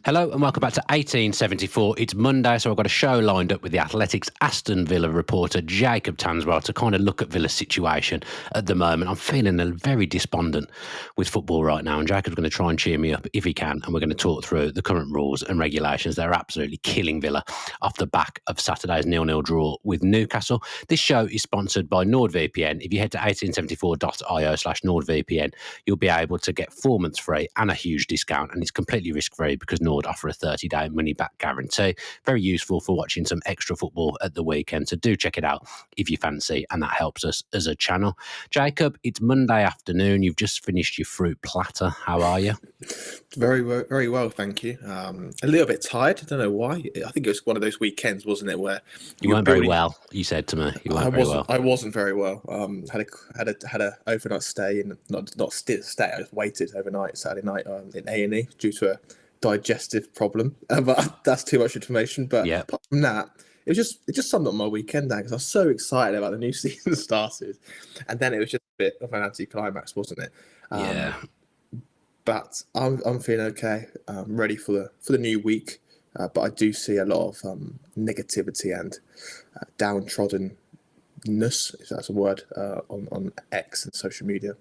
Hello and welcome back to 1874. It's Monday, so I've got a show lined up with the Athletics Aston Villa reporter Jacob Tanswell to kind of look at Villa's situation at the moment. I'm feeling very despondent with football right now, and Jacob's going to try and cheer me up if he can, and we're going to talk through the current rules and regulations that are absolutely killing Villa off the back of Saturday's 0-0 draw with Newcastle. This show is sponsored by NordVPN. If you head to 1874.io/NordVPN, you'll be able to get 4 months free and a huge discount, and it's completely risk-free because Nord offer a 30-day money-back guarantee. Very useful for watching some extra football at the weekend, so do check it out if you fancy, and that helps us as a channel. Jacob, it's Monday afternoon. You've just finished your fruit platter. How are you? Very well, thank you. A little bit tired. I don't know why. I think it was one of those weekends, wasn't it, where you weren't very well. You said to me you weren't very well. I wasn't very well. Had a overnight stay and not stay. I just waited overnight Saturday night in A&E due to a digestive problem. But that's too much information. But apart from that, it just summed up my weekend there because I was so excited about the new season started, and then it was just a bit of an anticlimax, wasn't it? Yeah. But I'm feeling okay. I'm ready for the new week. But I do see a lot of negativity and downtroddenness, if that's a word, on X and social media.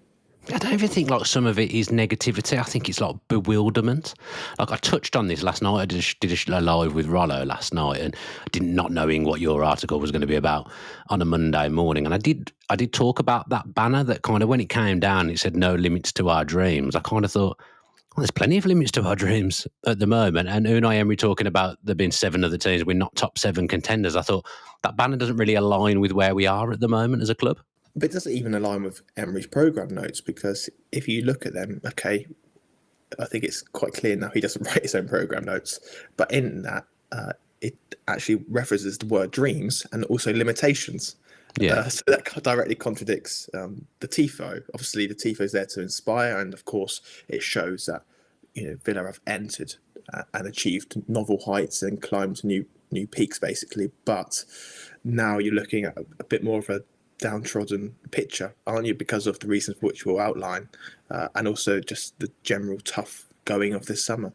I don't even think like some of it is negativity. I think it's like bewilderment. Like I touched on this last night. I did a live with Rollo last night, and not knowing what your article was going to be about on a Monday morning. And I did talk about that banner that kind of when it came down, it said no limits to our dreams. I kind of thought, well, there's plenty of limits to our dreams at the moment. And Unai Emery talking about there being 7 other teams, we're not top 7 contenders. I thought that banner doesn't really align with where we are at the moment as a club. But it doesn't even align with Emery's programme notes, because if you look at them, okay, I think it's quite clear now he doesn't write his own programme notes. But in that, it actually references the word dreams and also limitations. Yeah. So that directly contradicts the TIFO. Obviously, the TIFO is there to inspire, and of course, it shows that Villa have entered and achieved novel heights and climbed new peaks, basically. But now you're looking at a bit more of a downtrodden picture, aren't you? Because of the reasons for which we'll outline, and also just the general tough going of this summer.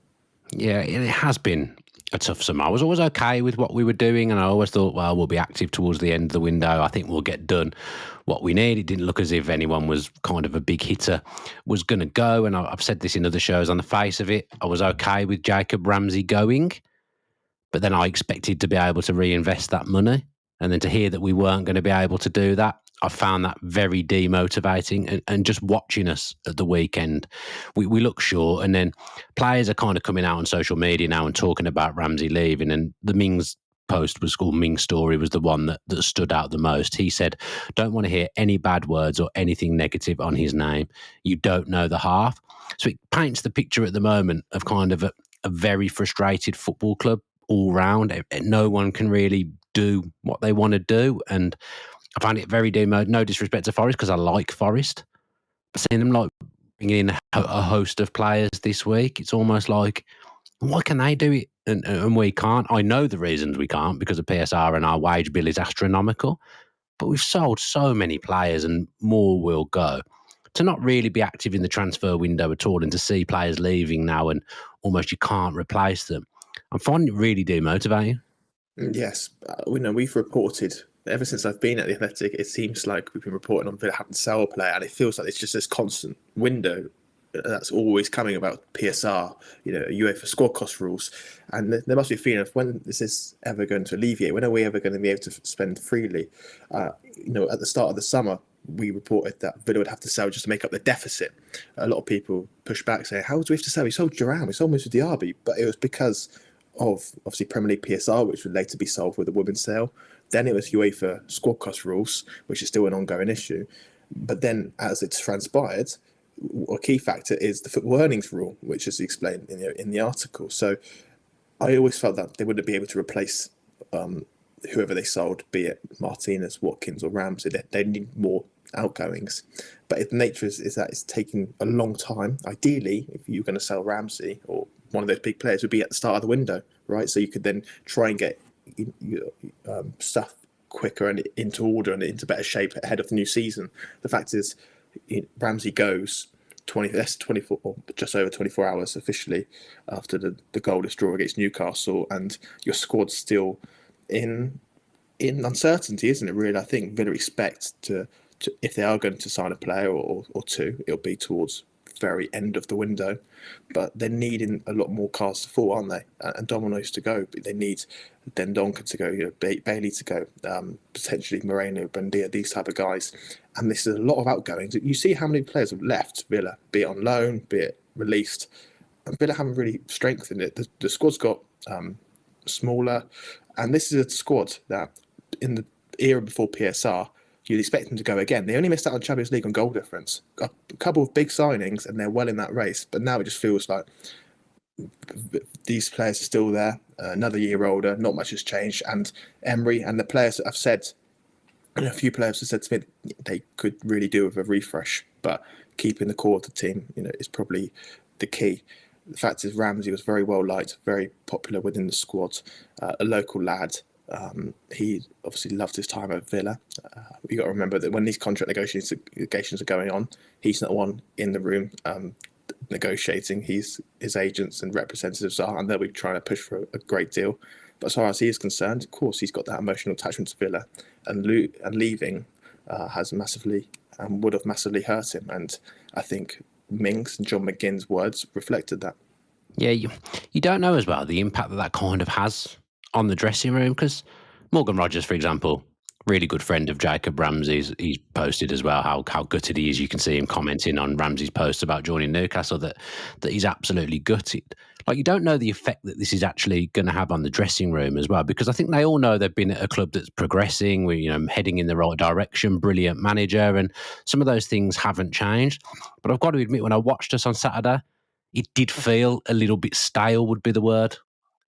Yeah, it has been a tough summer. I was always okay with what we were doing, and I always thought, well, we'll be active towards the end of the window. I think we'll get done what we need. It didn't look as if anyone was kind of a big hitter was going to go, and I've said this in other shows. On the face of it, I was okay with Jacob Ramsey going, but then I expected to be able to reinvest that money, and then to hear that we weren't going to be able to do that, I found that very demotivating. And just watching us at the weekend, we look short, and then players are kind of coming out on social media now and talking about Ramsey leaving, and the Mings post was called Mings story was the one that stood out the most. He said, don't want to hear any bad words or anything negative on his name. You don't know the half. So it paints the picture at the moment of kind of a very frustrated football club all round. No one can really do what they want to do, and I find it very no disrespect to Forest, because I like Forest, but seeing them like bringing in a host of players this week, it's almost like, why can they do it and we can't? I know the reasons we can't, because of PSR and our wage bill is astronomical, but we've sold so many players and more will go. To not really be active in the transfer window at all, and to see players leaving now and almost you can't replace them, I'm finding it really demotivating. Yes, we've reported ever since I've been at the Athletic. It seems like we've been reporting on Villa having to sell a player, and it feels like it's just this constant window that's always coming about PSR, UEFA squad cost rules, and there must be a feeling of when this is ever going to alleviate. When are we ever going to be able to spend freely? At the start of the summer, we reported that Villa would have to sell just to make up the deficit. A lot of people pushed back, saying, "How do we have to sell? We sold Duran, we sold Moussa Diaby," but it was because of obviously Premier League PSR, which would later be solved with a women's sale. Then it was UEFA squad cost rules, which is still an ongoing issue. But then, as it's transpired, a key factor is the football earnings rule, which is explained in the article. So I always felt that they wouldn't be able to replace whoever they sold, be it Martinez, Watkins, or Ramsey. They need more outgoings. But the nature is that it's taking a long time. Ideally, if you're going to sell Ramsey or one of those big players, would be at the start of the window, right? So you could then try and get stuff quicker and into order and into better shape ahead of the new season. The fact is, Ramsey goes, less 24, or just over 24 hours officially after the goalless draw against Newcastle, and your squad's still in uncertainty, isn't it? Really, I think Villa expect to if they are going to sign a player or two, it'll be towards very end of the window. But they're needing a lot more cards to fall, aren't they? And dominoes to go. But they need Dendonka to go, Bailey to go, potentially Moreno, Buendia, these type of guys. And this is a lot of outgoings. You see how many players have left Villa, be it on loan, be it released. And Villa haven't really strengthened it. The squad's got smaller, and this is a squad that in the era before PSR, you'd expect them to go again. They only missed out on Champions League on goal difference. A couple of big signings, and they're well in that race. But now it just feels like these players are still there. Another year older, not much has changed. And Emery and the players that have said, a few players have said to me they could really do with a refresh. But keeping the core of the team, is probably the key. The fact is, Ramsey was very well liked, very popular within the squad, a local lad. He obviously loved his time at Villa. You got to remember that when these contract negotiations are going on, he's not one in the room negotiating. His agents and representatives are, and they'll be trying to push for a great deal. But as far as he is concerned, of course, he's got that emotional attachment to Villa, and leaving has massively and would have massively hurt him. And I think Mings and John McGinn's words reflected that. Yeah, you don't know as well the impact that kind of has on the dressing room, because Morgan Rogers, for example, really good friend of Jacob Ramsey's, he's posted as well how gutted he is. You can see him commenting on Ramsey's post about joining Newcastle that he's absolutely gutted. Like, you don't know the effect that this is actually going to have on the dressing room as well, because I think they all know they've been at a club that's progressing, we're heading in the right direction, brilliant manager, and some of those things haven't changed. But I've got to admit, when I watched us on Saturday, it did feel a little bit stale, would be the word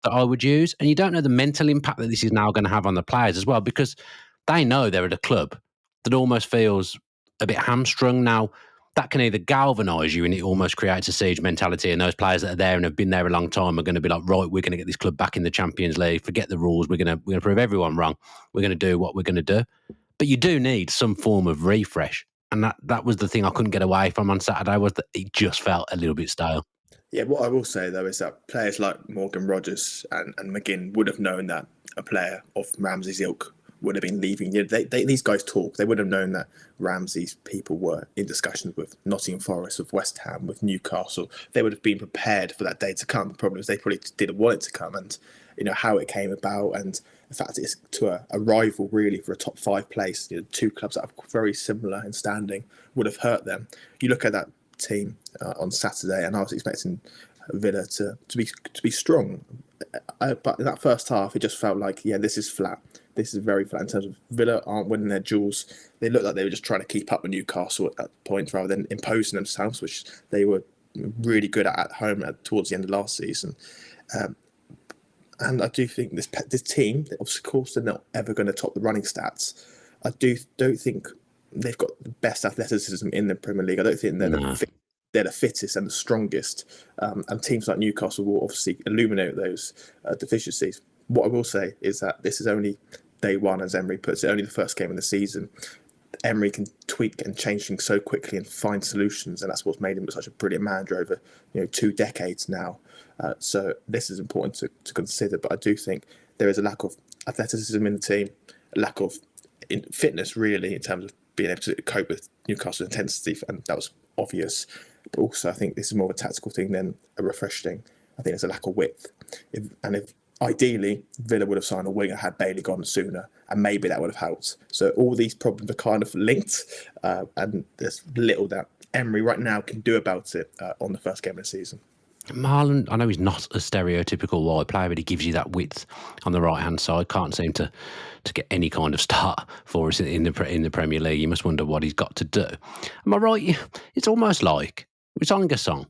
that I would use. And you don't know the mental impact that this is now going to have on the players as well, because they know they're at a club that almost feels a bit hamstrung now. That can either galvanise you, and it almost creates a siege mentality, and those players that are there and have been there a long time are going to be like, right, we're going to get this club back in the Champions League, forget the rules, we're going to prove everyone wrong, we're going to do what we're going to do. But you do need some form of refresh. And that was the thing I couldn't get away from on Saturday, was that it just felt a little bit stale. Yeah, what I will say, though, is that players like Morgan Rogers and McGinn would have known that a player of Ramsey's ilk would have been leaving. These guys talk. They would have known that Ramsey's people were in discussions with Nottingham Forest, with West Ham, with Newcastle. They would have been prepared for that day to come. The problem is they probably didn't want it to come, and how it came about, and the fact it's to a rival really for a top 5 place. Two clubs that are very similar in standing would have hurt them. You look at that team on Saturday, and I was expecting Villa to be strong, but in that first half it just felt like, this is flat. This is very flat in terms of Villa aren't winning their duels. They looked like they were just trying to keep up with Newcastle at that point rather than imposing themselves, which they were really good at home towards the end of last season. And I do think this team, of course, they're not ever going to top the running stats. I don't think they've got the best athleticism in the Premier League. I don't think they're the fittest and the strongest. And teams like Newcastle will obviously illuminate those deficiencies. What I will say is that this is only day one, as Emery puts it, only the first game of the season. Emery can tweak and change things so quickly and find solutions, and that's what's made him such a brilliant manager over 2 decades now. So this is important to consider. But I do think there is a lack of athleticism in the team, a lack of fitness really in terms of being able to cope with Newcastle intensity, and that was obvious. But also I think this is more of a tactical thing than a refresh thing. I think there's a lack of width. If ideally Villa would have signed a winger had Bailey gone sooner, and maybe that would have helped. So all these problems are kind of linked, and there's little that Emery right now can do about it on the first game of the season. Marlon, I know he's not a stereotypical wide player, but he gives you that width on the right-hand side. Can't seem to get any kind of start for us in the Premier League. You must wonder what he's got to do. Am I right? It's almost like we're singing a song.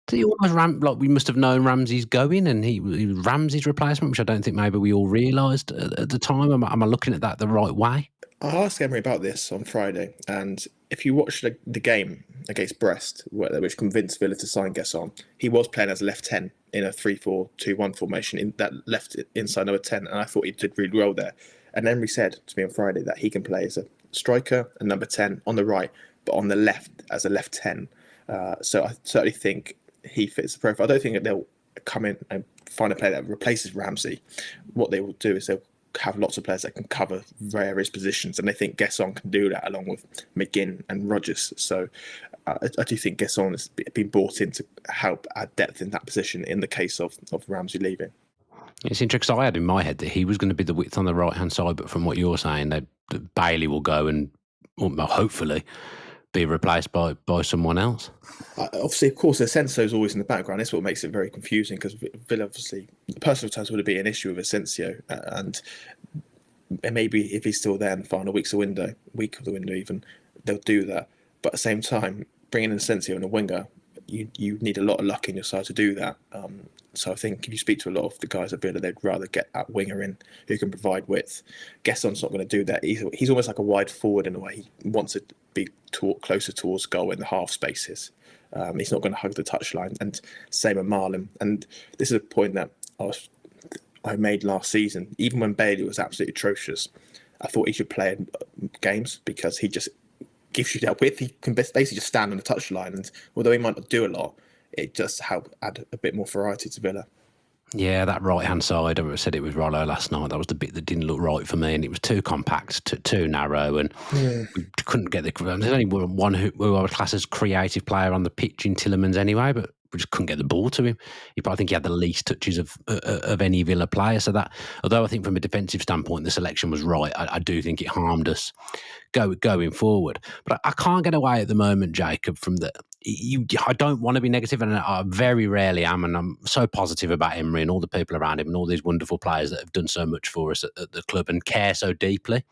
He almost like we must have known Ramsey's going, and he was Ramsey's replacement, which I don't think maybe we all realised at the time. Am I looking at that the right way? I asked Emery about this on Friday, and if you watch the game against Brest, which convinced Villa to sign Gesson, he was playing as a left 10 in a 3-4-2-1 formation, in that left inside number 10, and I thought he did really well there. And Emery said to me on Friday that he can play as a striker and number 10 on the right, but on the left as a left 10. So I certainly think he fits the profile. I don't think that they'll come in and find a player that replaces Ramsey. What they will do is they'll have lots of players that can cover various positions, and they think Gesson can do that along with McGinn and Rodgers. So I do think Gesson has been brought in to help add depth in that position in the case of Ramsey leaving. It's interesting because I had in my head that he was going to be the width on the right-hand side, but from what you're saying, that Bailey will go and hopefully be replaced by someone else. Obviously, of course, Asensio is always in the background. That's what makes it very confusing because Villa, obviously, personal terms would be an issue with Asensio, and maybe if he's still there in the final week of the window even, they'll do that. But at the same time, bringing in Asensio and a winger, you need a lot of luck in your side to do that. So I think if you speak to a lot of the guys at Villa, they'd rather get that winger in who can provide width. Gesson's not going to do that. He's almost like a wide forward in a way. He wants to be closer towards goal in the half spaces. He's not going to hug the touchline. And same with Marlon. And this is a point that I made last season. Even when Bailey was absolutely atrocious, I thought he should play in games because he just gives you that width. He can basically just stand on the touchline, and although he might not do a lot, it does help add a bit more variety to Villa. Yeah, that right-hand side, I said it with Rollo last night, that was the bit that didn't look right for me, and it was too compact, too narrow, and we couldn't get the... There's only one who I would class as creative player on the pitch in Tielemans anyway, but we just couldn't get the ball to him. I think he had the least touches of any Villa player, so that, although I think from a defensive standpoint the selection was right, I do think it harmed us going forward. But I can't get away at the moment, Jacob, from the... I don't want to be negative, and I very rarely am, and I'm so positive about Emery and all the people around him and all these wonderful players that have done so much for us at the club and care so deeply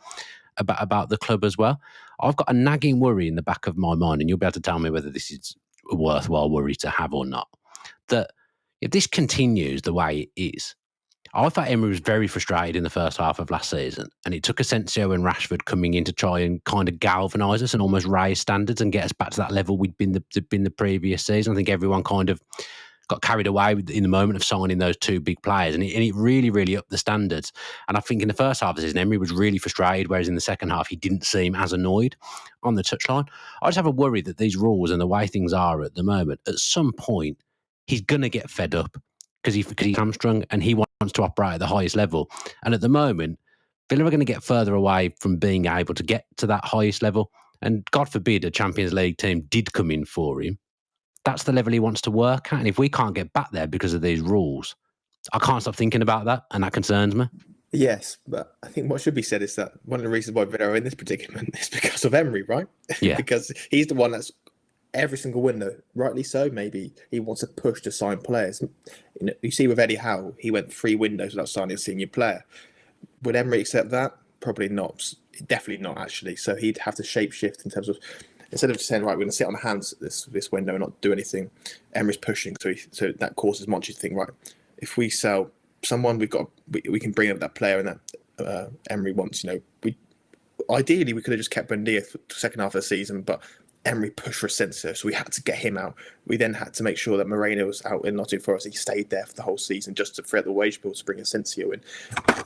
about the club as well. I've got a nagging worry in the back of my mind, and you'll be able to tell me whether this is a worthwhile worry to have or not, that if this continues the way it is, I thought Emery was very frustrated in the first half of last season, and it took Asensio and Rashford coming in to try and kind of galvanise us and almost raise standards and get us back to that level we'd been the previous season. I think everyone kind of got carried away in the moment of signing those two big players, and it really, really upped the standards. And I think in the first half of the season, Emery was really frustrated, whereas in the second half, he didn't seem as annoyed on the touchline. I just have a worry that these rules and the way things are at the moment, at some point, he's going to get fed up because he's hamstrung and he wants to operate at the highest level. And at the moment, Villa are going to get further away from being able to get to that highest level. And God forbid a Champions League team did come in for him. That's the level he wants to work at. And if we can't get back there because of these rules, I can't stop thinking about that, and that concerns me. Yes, but I think what should be said is that one of the reasons why Villa are in this predicament is because of Emery, right? Yeah. Because he's the one that's every single window, rightly so, maybe he wants to push to sign players. You see with Eddie Howe, he went 3 windows without signing a senior player. Would Emery accept that? Probably not. Definitely not, actually. So he'd have to shape shift in terms of, instead of just saying, right, we're going to sit on the hands this window and not do anything, Emery's pushing. So that causes Monchi to think, right, if we sell someone, we can bring up that player and that Emery wants. Ideally we could have just kept Bardell for the second half of the season, but Emery pushed for Asensio, so we had to get him out. We then had to make sure that Moreno was out in Nottingham Forest. He stayed there for the whole season just to free up the wage bill to bring Asensio in.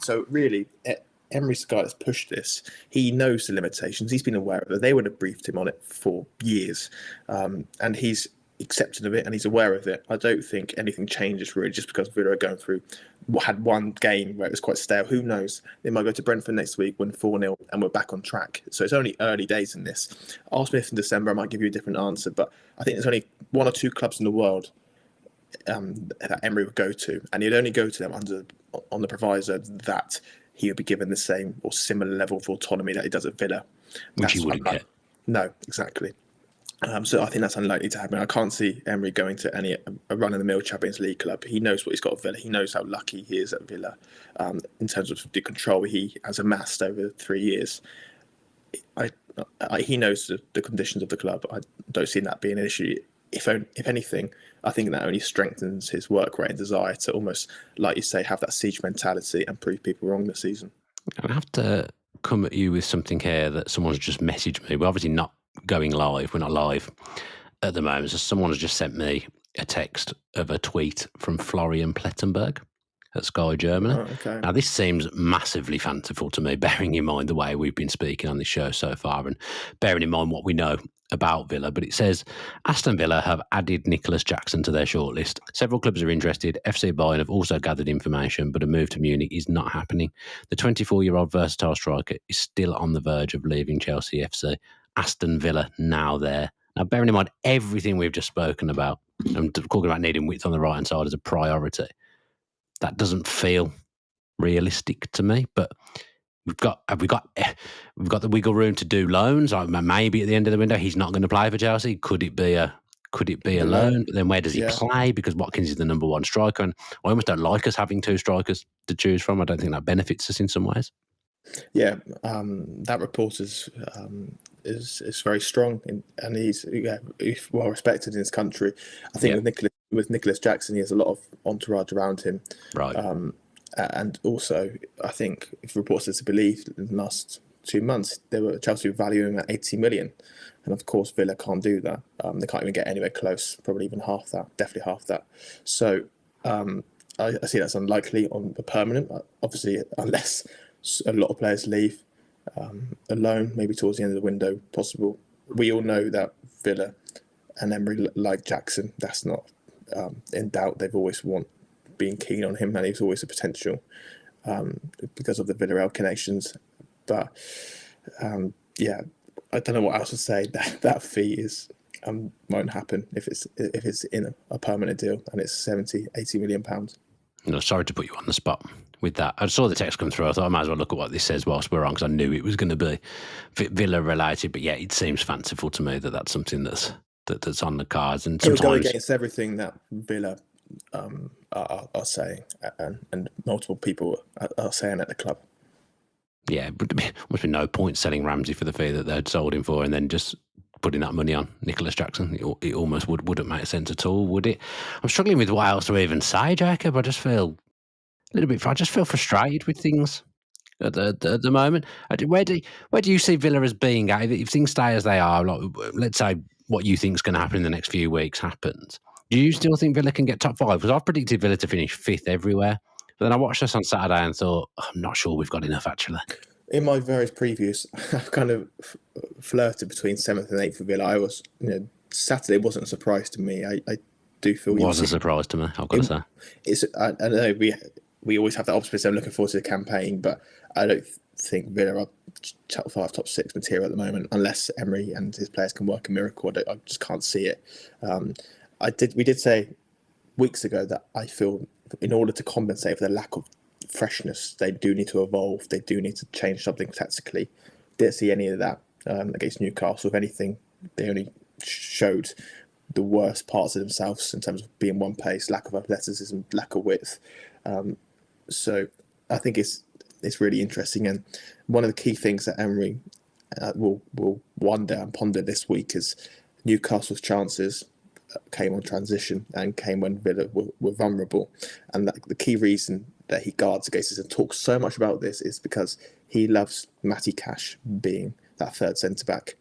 So really, Emery's the guy that's pushed this. He knows the limitations. He's been aware of it. They would have briefed him on it for years, and he's accepted of it and he's aware of it. I don't think anything changes really just because Villa are going through had one game where it was quite stale. Who knows? They might go to Brentford next week, win 4-0, and we're back on track. So it's only early days in this. Ask me if in December I might give you a different answer, but I think there's only 1 or 2 clubs in the world that Emery would go to, and he'd only go to them on the proviso that he would be given the same or similar level of autonomy that he does at Villa. Which he wouldn't get. No, exactly. So I think that's unlikely to happen. I can't see Emery going to a run-of-the-mill Champions League club. He knows what he's got at Villa. He knows how lucky he is at Villa in terms of the control he has amassed over 3 years. He knows the conditions of the club. I don't see that being an issue. If anything, I think that only strengthens his work rate and desire to almost, like you say, have that siege mentality and prove people wrong this season. I have to come at you with something here that someone's just messaged me. We're obviously not going live. We're not live at the moment. So someone has just sent me a text of a tweet from Florian Plettenberg. at Sky Germany. Oh, okay. Now, this seems massively fanciful to me, bearing in mind the way we've been speaking on this show so far and bearing in mind what we know about Villa. But it says Aston Villa have added Nicolas Jackson to their shortlist. Several clubs are interested. FC Bayern have also gathered information, but a move to Munich is not happening. The 24-year-old versatile striker is still on the verge of leaving Chelsea FC. Aston Villa now there. Now, bearing in mind everything we've just spoken about, and talking about needing width on the right-hand side as a priority, that doesn't feel realistic to me. But we've got the wiggle room to do loans. Maybe at the end of the window he's not going to play for Chelsea. Could it be a loan? But then where does he play? Because Watkins is the number one striker, and I almost don't like us having two strikers to choose from. I don't think that benefits us in some ways. Yeah, that report is very strong, and he's well respected in his country. I think with Nicolas Jackson, he has a lot of entourage around him. Right. And also, I think if reports are to believe, in the last 2 months, Chelsea were valuing him at 80 million. And of course, Villa can't do that. They can't even get anywhere close, probably even half that, definitely half that. So I see that's unlikely on the permanent, obviously, unless a lot of players leave a loan, maybe towards the end of the window, possible. We all know that Villa and Emery like Jackson. That's not in doubt. They've always been keen on him, and he's always a potential because of the Villarreal connections. But yeah, I don't know what else to say. That fee won't happen if it's in a permanent deal, and it's 70-80 million pounds. No, sorry to put you on the spot with that. I saw the text come through. I thought I might as well look at what this says whilst we're on, because I knew it was going to be Villa related. But yeah, it seems fanciful to me that that's something that's on the cards. And it would go against everything that Villa are saying, and multiple people are saying at the club. Yeah, but there must be no point selling Ramsey for the fee that they'd sold him for, and then just putting that money on Nicolas Jackson. It almost wouldn't make sense at all, would it? I'm struggling with what else to even say, Jacob. I just feel a little bit. I just feel frustrated with things at the moment. Where do you see Villa as being? If things stay as they are, like, let's say what you think is going to happen in the next few weeks happens. Do you still think Villa can get top five? Because I've predicted Villa to finish fifth everywhere. But then I watched this on Saturday and thought, I'm not sure we've got enough, actually. In my various previews, I've kind of flirted between 7th and 8th for Villa. I was, Saturday wasn't a surprise to me. I do feel it was a surprise to me, I've got to say. I know we always have that optimism. I'm looking forward to the campaign, but I don't think Villa are top 5, top 6 material at the moment, unless Emery and his players can work a miracle. I just can't see it. We did say weeks ago that I feel in order to compensate for the lack of freshness, they do need to evolve. They do need to change something tactically. Didn't see any of that against Newcastle. If anything, they only showed the worst parts of themselves in terms of being one pace, lack of athleticism, lack of width. So I think it's really interesting. And one of the key things that Emery will wonder and ponder this week is Newcastle's chances came on transition and came when Villa were vulnerable. And the key reason that he guards against this and talks so much about this is because he loves Matty Cash being that third centre-back.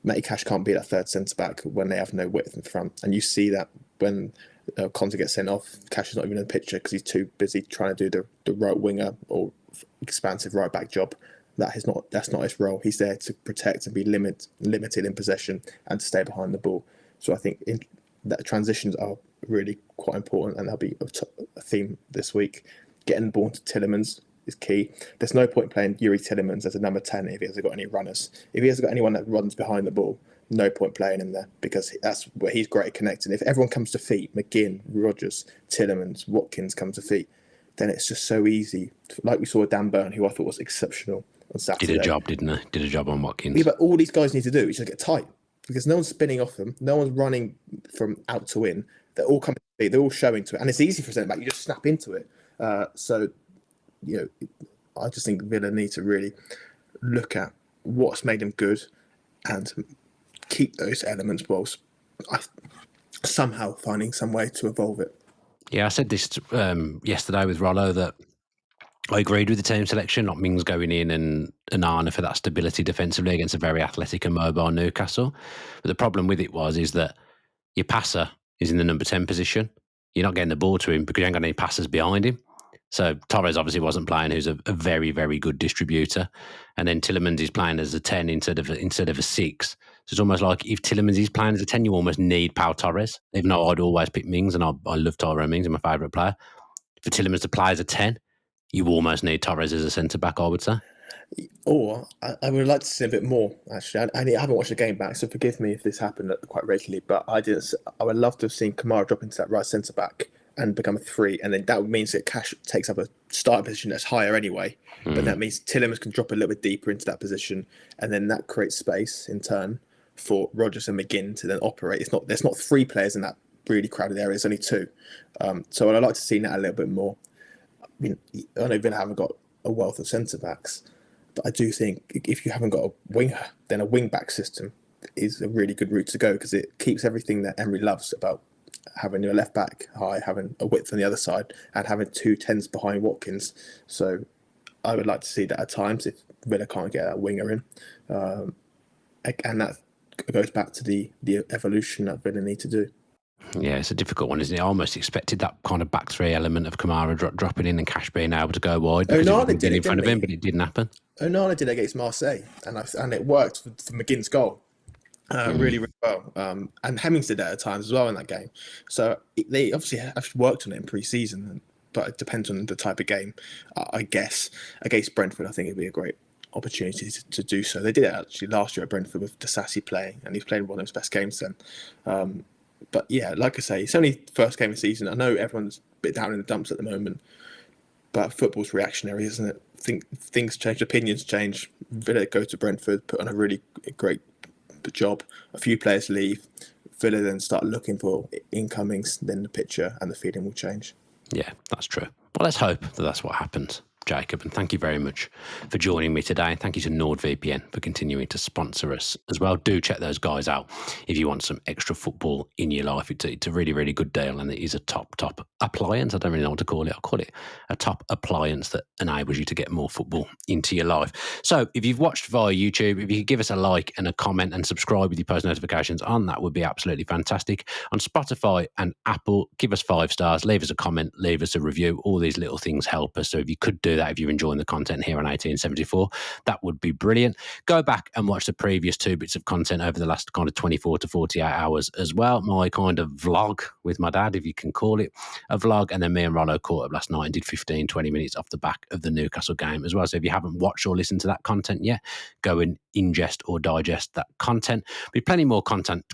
Matty Cash can't be that third centre-back when they have no width in front. And you see that when Conte gets sent off, Cash is not even in the picture because he's too busy trying to do the right winger or expansive right-back job. That's not his role. He's there to protect and be limited in possession and to stay behind the ball. So I think that transitions are really quite important, and that'll be a theme this week. Getting the ball to Tielemans is key. There's no point playing Yuri Tielemans as a number 10 if he hasn't got any runners. If he hasn't got anyone that runs behind the ball, no point playing him there, because that's where he's great at connecting. If everyone comes to feet, McGinn, Rodgers, Tielemans, Watkins come to feet, then it's just so easy. Like we saw Dan Burn, who I thought was exceptional on Saturday. Did a job, didn't he? Did a job on Watkins. Yeah, but all these guys need to do is just get tight, because no one's spinning off them, no one's running from out to in. They're all coming to feet, they're all showing to it, and it's easy for centre back. You just snap into it. So, I just think Villa need to really look at what's made them good and keep those elements whilst somehow finding some way to evolve it. Yeah, I said this yesterday with Rollo that I agreed with the team selection, not Mings going in and Anana for that stability defensively against a very athletic and mobile Newcastle. But the problem with it is that your passer is in the number 10 position. You're not getting the ball to him because you ain't got any passers behind him. So Torres obviously wasn't playing, who's a very, very good distributor. And then Tielemans is playing as a 10 instead of a 6. So it's almost like if Tielemans is playing as a 10, you almost need Pau Torres, even though I'd always pick Mings, and I love Tyrone Mings, he's my favourite player. For Tielemans to play as a 10, you almost need Torres as a centre-back, I would say. Or I would like to see a bit more, actually. I haven't watched the game back, so forgive me if this happened quite regularly, but I would love to have seen Kamara drop into that right centre-back and become a 3, and then that means that Cash takes up a starting position that's higher anyway. But that means Tielemans can drop a little bit deeper into that position, and then that creates space in turn for Rodgers and McGinn to then operate. There's not 3 players in that really crowded area. There's only 2. So I'd like to see that a little bit more. I mean, I know Villa haven't got a wealth of centre backs, but I do think if you haven't got a winger, then a wing back system is a really good route to go, because it keeps everything that Emery loves about having your left back high, having a width on the other side, and having 2 10s behind Watkins. So I would like to see that at times if Villa can't get that winger in. And that goes back to the evolution that Villa need to do. Yeah, it's a difficult one, isn't it? I almost expected that kind of back 3 element of Kamara dropping in and Cash being able to go wide because Onana did it in front of him, but it didn't happen. Onana did it against Marseille, and it worked for McGinn's goal. Really, really well. And Hemmings did that at times as well in that game. So they obviously have worked on it in pre-season, but it depends on the type of game. I guess against Brentford, I think it'd be a great opportunity to do so. They did it actually last year at Brentford with Disasi playing, and he's playing one of his best games then. But yeah, like I say, it's only the first game of the season. I know everyone's a bit down in the dumps at the moment, but football's reactionary, isn't it? Things change, opinions change. Villa go to Brentford, put on a really great job. A few players leave. Villa then start looking for incomings. Then the picture and the feeling will change. Yeah, that's true. Well, let's hope that that's what happens, Jacob. And thank you very much for joining me today. And thank you to NordVPN for continuing to sponsor us as well. Do check those guys out if you want some extra football in your life. It's a really, really good deal, and it is a top appliance. I don't really know what to call it. I'll call it a top appliance that enables you to get more football into your life. So if you've watched via YouTube, if you could give us a like and a comment and subscribe with your post notifications on, that would be absolutely fantastic. On Spotify and Apple, give us 5 stars, leave us a comment, leave us a review. All these little things help us. So if you could do that, if you're enjoying the content here on 1874, that would be brilliant. Go back and watch the previous 2 bits of content over the last kind of 24 to 48 hours as well. My kind of vlog with my dad, if you can call it a vlog, and then me and Rollo caught up last night and did 15-20 minutes off the back of the Newcastle game as well. So if you haven't watched or listened to that content yet, go and ingest or digest that content. There'll be plenty more content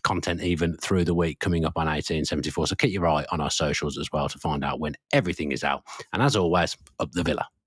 even through the week coming up on 1874. So keep your eye on our socials as well to find out when everything is out. And as always, up the Villa.